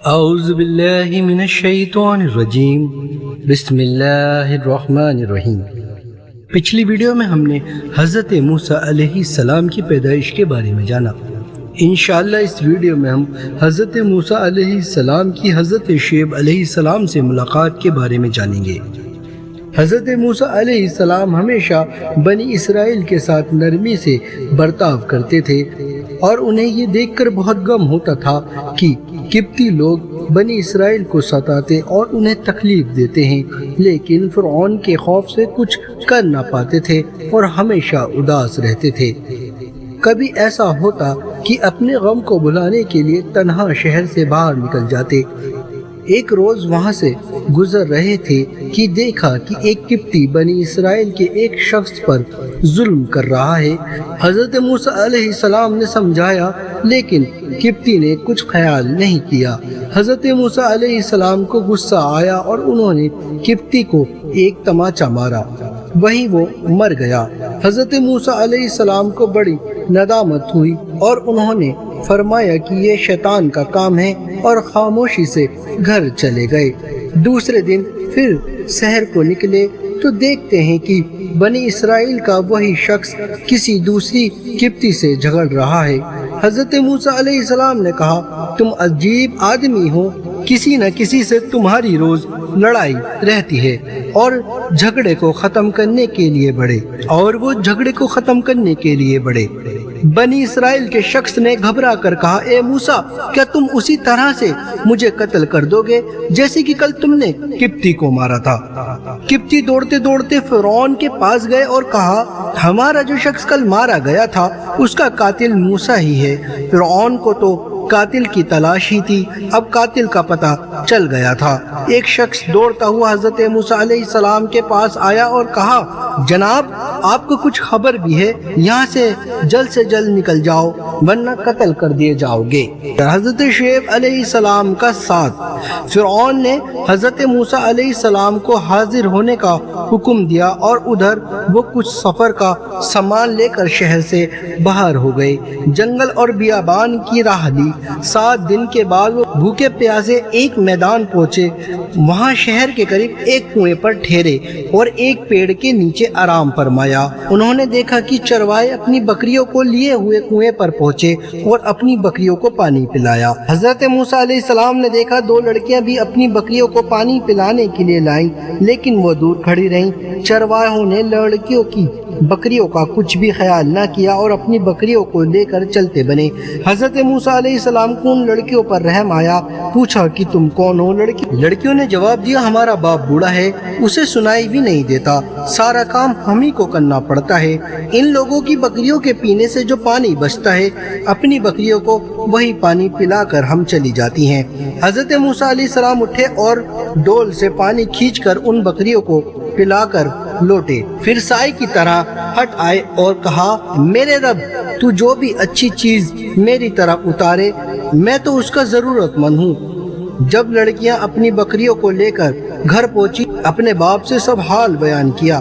اعوذ باللہ من الشیطان الرجیم بسم اللہ الرحمن الرحیم۔ پچھلی ویڈیو میں ہم نے حضرت موسیٰ علیہ السلام کی پیدائش کے بارے میں جانا۔ انشاءاللہ اس ویڈیو میں ہم حضرت موسیٰ علیہ السلام کی حضرت شعیب علیہ السلام سے ملاقات کے بارے میں جانیں گے۔ حضرت موسیٰ علیہ السلام ہمیشہ بنی اسرائیل کے ساتھ نرمی سے برتاؤ کرتے تھے اور انہیں یہ دیکھ کر بہت غم ہوتا تھا کہ قبطی لوگ بنی اسرائیل کو ستاتے اور انہیں تکلیف دیتے ہیں، لیکن فرعون کے خوف سے کچھ کر نہ پاتے تھے اور ہمیشہ اداس رہتے تھے۔ کبھی ایسا ہوتا کہ اپنے غم کو بھلانے کے لیے تنہا شہر سے باہر نکل جاتے۔ ایک روز وہاں سے گزر رہے تھے کہ دیکھا کہ ایک قبطی بنی اسرائیل کے ایک شخص پر ظلم کر رہا ہے۔ حضرت موسیٰ علیہ السلام نے سمجھایا، لیکن قبطی نے کچھ خیال نہیں کیا۔ حضرت موسیٰ علیہ السلام کو غصہ آیا اور انہوں نے قبطی کو ایک تماچا مارا، وہیں وہ مر گیا۔ حضرت موسیٰ علیہ السلام کو بڑی ندامت ہوئی اور انہوں نے فرمایا کہ یہ شیطان کا کام ہے اور خاموشی سے گھر چلے گئے۔ دوسرے دن پھر شہر کو نکلے تو دیکھتے ہیں کہ بنی اسرائیل کا وہی شخص کسی دوسری قبطی سے جھگڑ رہا ہے۔ حضرت موسیٰ علیہ السلام نے کہا، تم عجیب آدمی ہو، کسی نہ کسی سے تمہاری روز لڑائی رہتی ہے اور جھگڑے کو ختم کرنے کے لیے بڑے بنی اسرائیل کے شخص نے گھبرا کر کہا، اے موسیٰ، کیا تم اسی طرح سے مجھے قتل کر دو گے جیسے کہ کل تم نے قبطی کو مارا تھا؟ قبطی دوڑتے دوڑتے فرعون کے پاس گئے اور کہا، ہمارا جو شخص کل مارا گیا تھا اس کا قاتل موسیٰ ہی ہے۔ فرعون کو تو قاتل کی تلاش ہی تھی، اب قاتل کا پتہ چل گیا تھا۔ ایک شخص دوڑتا ہوا حضرت موسیٰ علیہ السلام کے پاس آیا اور کہا، جناب، آپ کو کچھ خبر بھی ہے؟ یہاں سے جلد نکل جاؤ ورنہ قتل کر دیے جاؤ گے۔ حضرت شعیب علیہ السلام کا ساتھ فرعون نے حضرت موسیٰ علیہ السلام کو حاضر ہونے کا حکم دیا اور ادھر وہ کچھ سفر کا سامان لے کر شہر سے باہر ہو گئے۔ جنگل اور بیابان کی راہ لی۔ 7 دن کے بعد وہ بھوکے پیاسے ایک میدان پہنچے۔ وہاں شہر کے قریب ایک کنویں پر ٹھہرے اور ایک پیڑ کے نیچے آرام فرمایا۔ انہوں نے دیکھا کہ چروائے اپنی بکریوں کو لیے ہوئے کنویں پر پہنچے اور اپنی بکریوں کو پانی پلایا۔ حضرت موسیٰ علیہ السلام نے دیکھا 2 لڑکیاں بھی اپنی بکریوں کو پانی پلانے کے لیے لائیں، لیکن وہ دور کھڑی رہیں۔ چرواہوں نے لڑکیوں کی بکریوں کا کچھ بھی خیال نہ کیا اور اپنی بکریوں کو لے کر چلتے بنے۔ حضرت موسیٰ علیہ السلام کو ان لڑکیوں پر رحم آیا، پوچھا کہ تم کون ہو؟ لڑکیوں نے جواب دیا، ہمارا باپ بوڑھا ہے، اسے سنائی بھی نہیں دیتا، سارا کام ہم ہی کو کرنا پڑتا ہے۔ ان لوگوں کی بکریوں کے پینے سے جو پانی بچتا ہے، اپنی بکریوں کو وہی پانی پلا کر ہم چلی جاتی ہیں۔ حضرت موسیٰ علیہ السلام اٹھے اور ڈول سے پانی کھینچ کر ان بکریوں کو پلا کر لوٹے، پھر سائے کی طرح ہٹ آئے اور کہا، میرے رب، تو جو بھی اچھی چیز میری طرف اتارے میں تو اس کا ضرورت مند ہوں۔ جب لڑکیاں اپنی بکریوں کو لے کر گھر پہنچی، اپنے باپ سے سب حال بیان کیا۔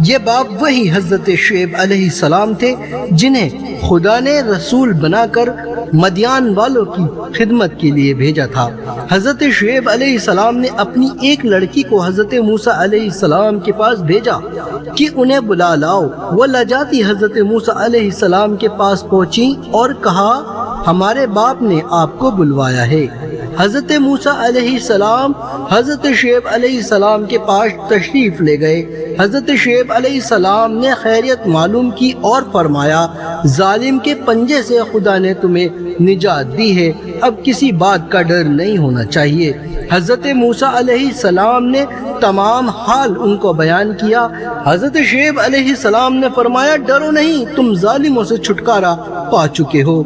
یہ باپ وہی حضرت شعیب علیہ السلام تھے جنہیں خدا نے رسول بنا کر مدین والوں کی خدمت کے لیے بھیجا تھا۔ حضرت شعیب علیہ السلام نے اپنی ایک لڑکی کو حضرت موسیٰ علیہ السلام کے پاس بھیجا کہ انہیں بلا لاؤ۔ وہ لجاتی حضرت موسیٰ علیہ السلام کے پاس پہنچی اور کہا، ہمارے باپ نے آپ کو بلوایا ہے۔ حضرت موسیٰ علیہ السلام حضرت شعیب علیہ السلام کے پاس تشریف لے گئے۔ حضرت شعیب علیہ السلام نے خیریت معلوم کی اور فرمایا، ظالم کے پنجے سے خدا نے تمہیں نجات دی ہے، اب کسی بات کا ڈر نہیں ہونا چاہیے۔ حضرت موسیٰ علیہ السلام نے تمام حال ان کو بیان کیا۔ حضرت شعیب علیہ السلام نے فرمایا، ڈرو نہیں، تم ظالموں سے چھٹکارا پا چکے ہو۔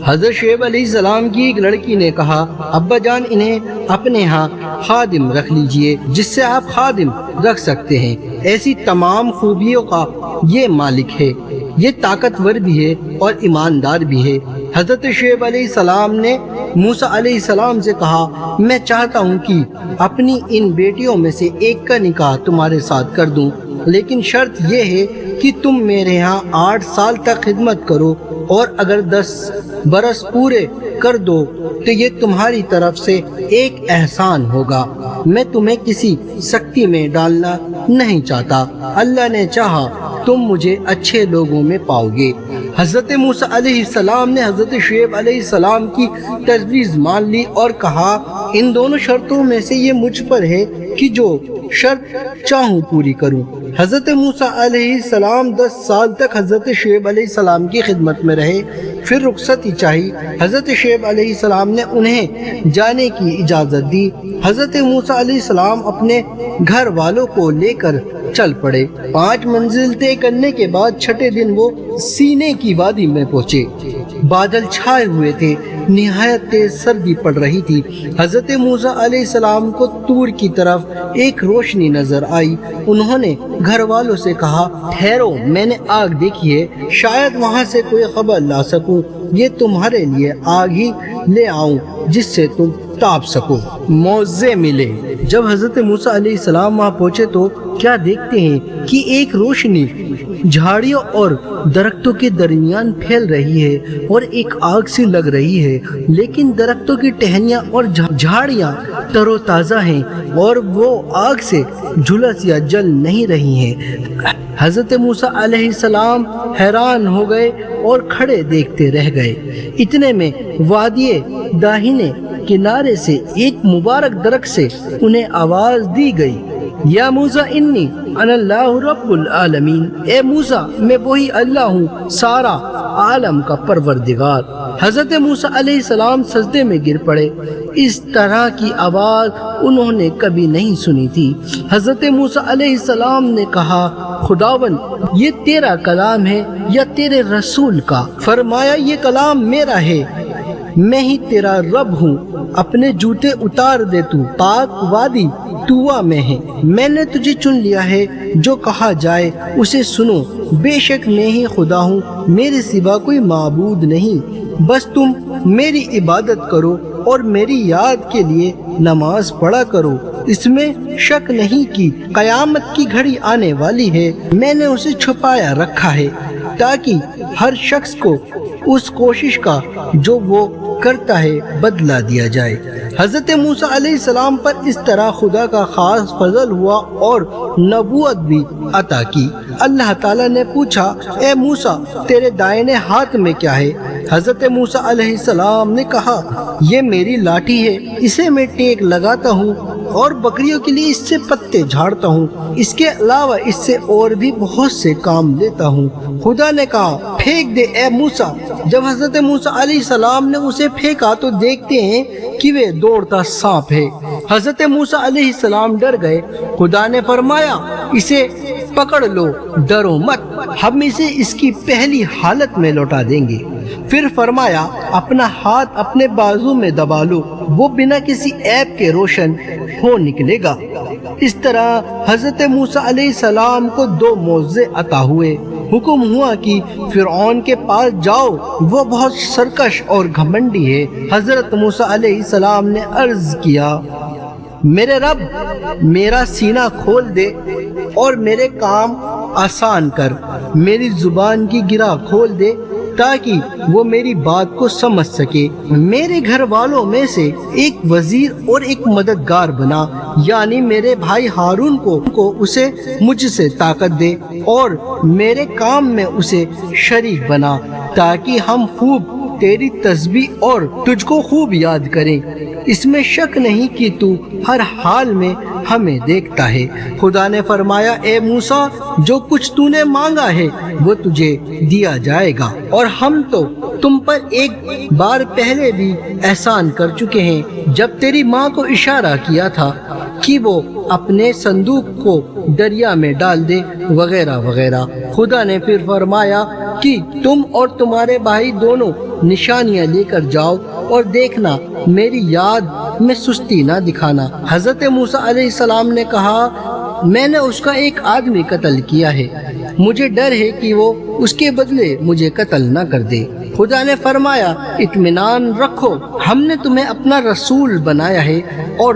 حضرت شعیب علیہ السلام کی ایک لڑکی نے کہا، ابا جان، انہیں اپنے ہاں خادم رکھ لیجئے جس سے آپ خادم رکھ سکتے ہیں، ایسی تمام خوبیوں کا یہ مالک ہے، یہ طاقتور بھی ہے اور ایماندار بھی ہے۔ حضرت شعیب علیہ السلام نے موسیٰ علیہ السلام سے کہا، میں چاہتا ہوں کہ اپنی ان بیٹیوں میں سے ایک کا نکاح تمہارے ساتھ کر دوں۔ لیکن شرط یہ ہے کہ تم میرے ہاں 8 سال تک خدمت کرو، اور اگر 10 برس پورے کر دو تو یہ تمہاری طرف سے ایک احسان ہوگا۔ میں تمہیں کسی سختی میں ڈالنا نہیں چاہتا، اللہ نے چاہا تم مجھے اچھے لوگوں میں پاؤ گے۔ حضرت موسیٰ علیہ السلام نے حضرت شعیب علیہ السلام کی تجویز مان لی اور کہا ان دونوں شرطوں میں سے یہ مجھ پر ہے کہ جو شرط چاہوں پوری کروں۔ حضرت موسیٰ علیہ السلام 10 سال تک حضرت شعیب علیہ السلام کی خدمت میں رہے، پھر رخصتی چاہی۔ حضرت شعیب علیہ السلام نے انہیں جانے کی اجازت دی۔ حضرت موسیٰ علیہ السلام اپنے گھر والوں کو لے کر چل پڑے۔ 5 منزل طے کرنے کے بعد چھٹے دن وہ سینے کی وادی میں پہنچے۔ بادل چھائے ہوئے تھے، نہایت تیز سردی پڑ رہی تھی۔ حضرت موسیٰ علیہ السلام کو طور کی طرف ایک روشنی نظر آئی۔ انہوں نے گھر والوں سے کہا ٹھہرو، میں نے آگ دیکھی ہے، شاید وہاں سے کوئی خبر لا سکوں، یہ تمہارے لیے آگ ہی لے آؤں جس سے تم تاپ سکو۔ موزے ملے۔ جب حضرت موسیٰ علیہ السلام وہاں پہنچے تو کیا دیکھتے ہیں کہ ایک روشنی جھاڑیوں اور درختوں کے درمیان پھیل رہی ہے اور ایک آگ سی لگ رہی ہے، لیکن درختوں کی ٹہنیاں اور جھاڑیاں تر و تازہ ہیں اور وہ آگ سے جھلس یا جل نہیں رہی ہیں۔ حضرت موسیٰ علیہ السلام حیران ہو گئے اور کھڑے دیکھتے رہ گئے۔ اتنے میں وادی داہنے کنارے سے ایک مبارک درخت سے انہیں آواز دی گئی، یا موسیٰ انی انا اللہ رب العالمین، اے موسیٰ میں وہی اللہ ہوں، سارا عالم کا پروردگار۔ حضرت موسیٰ علیہ السلام سجدے میں گر پڑے۔ اس طرح کی آواز انہوں نے کبھی نہیں سنی تھی۔ حضرت موسیٰ علیہ السلام نے کہا خداوند یہ تیرا کلام ہے یا تیرے رسول کا؟ فرمایا یہ کلام میرا ہے، میں ہی تیرا رب ہوں، اپنے جوتے اتار دے، تو پاک وادی طوا میں ہے، میں نے تجھے چن لیا ہے، جو کہا جائے اسے سنو، بے شک میں ہی خدا ہوں، میرے سوا کوئی معبود نہیں، بس تم میری عبادت کرو اور میری یاد کے لیے نماز پڑھا کرو۔ اس میں شک نہیں کہ قیامت کی گھڑی آنے والی ہے، میں نے اسے چھپایا رکھا ہے تاکہ ہر شخص کو اس کوشش کا جو وہ کرتا ہے بدلہ دیا جائے۔ حضرت موسیٰ علیہ السلام پر اس طرح خدا کا خاص فضل ہوا اور نبوت بھی عطا کی۔ اللہ تعالیٰ نے پوچھا اے موسیٰ تیرے دائنے ہاتھ میں کیا ہے؟ حضرت موسیٰ علیہ السلام نے کہا یہ میری لاٹھی ہے، اسے میں ٹیک لگاتا ہوں اور بکریوں کے لیے اس سے پتے جھاڑتا ہوں، اس کے علاوہ اس سے اور بھی بہت سے کام لیتا ہوں۔ خدا نے کہا پھینک دے اے موسیٰ۔ جب حضرت موسیٰ علیہ السلام نے اسے پھینکا تو دیکھتے ہیں کہ وہ دوڑتا سانپ ہے۔ حضرت موسیٰ علیہ السلام ڈر گئے۔ خدا نے فرمایا اسے پکڑ لو، ڈرو مت، ہم اسے اس کی پہلی حالت میں لوٹا دیں گے۔ پھر فرمایا اپنا ہاتھ اپنے بازو میں دبا لو، وہ بنا کسی عیب کے روشن ہو نکلے گا۔ اس طرح حضرت موسیٰ علیہ السلام کو 2 معجزے عطا ہوئے۔ حکم ہوا کہ فرعون کے پاس جاؤ، وہ بہت سرکش اور گھمنڈی ہے۔ حضرت موسیٰ علیہ السلام نے عرض کیا میرے رب میرا سینہ کھول دے اور میرے کام آسان کر، میری زبان کی گرہ کھول دے تاکہ وہ میری بات کو سمجھ سکے، میرے گھر والوں میں سے ایک وزیر اور ایک مددگار بنا، یعنی میرے بھائی ہارون کو اسے مجھ سے طاقت دے اور میرے کام میں اسے شریک بنا تاکہ ہم خوب تیری تسبیح اور تجھ کو خوب یاد کریں۔ اس میں شک نہیں کہ تو ہر حال میں ہمیں دیکھتا ہے۔ خدا نے فرمایا اے موسیٰ جو کچھ تو نے مانگا ہے وہ تجھے دیا جائے گا، اور ہم تو تم پر ایک بار پہلے بھی احسان کر چکے ہیں جب تیری ماں کو اشارہ کیا تھا کہ وہ اپنے صندوق کو دریا میں ڈال دے وغیرہ وغیرہ۔ خدا نے پھر فرمایا کہ تم اور تمہارے بھائی دونوں نشانیاں لے کر جاؤ اور دیکھنا میری یاد میں سستی نہ دکھانا۔ حضرت موسیٰ علیہ السلام نے کہا میں نے اس کا ایک آدمی قتل کیا ہے، مجھے ڈر ہے کہ وہ اس کے بدلے مجھے قتل نہ کر دے۔ خدا نے فرمایا اطمینان رکھو، ہم نے تمہیں اپنا رسول بنایا ہے اور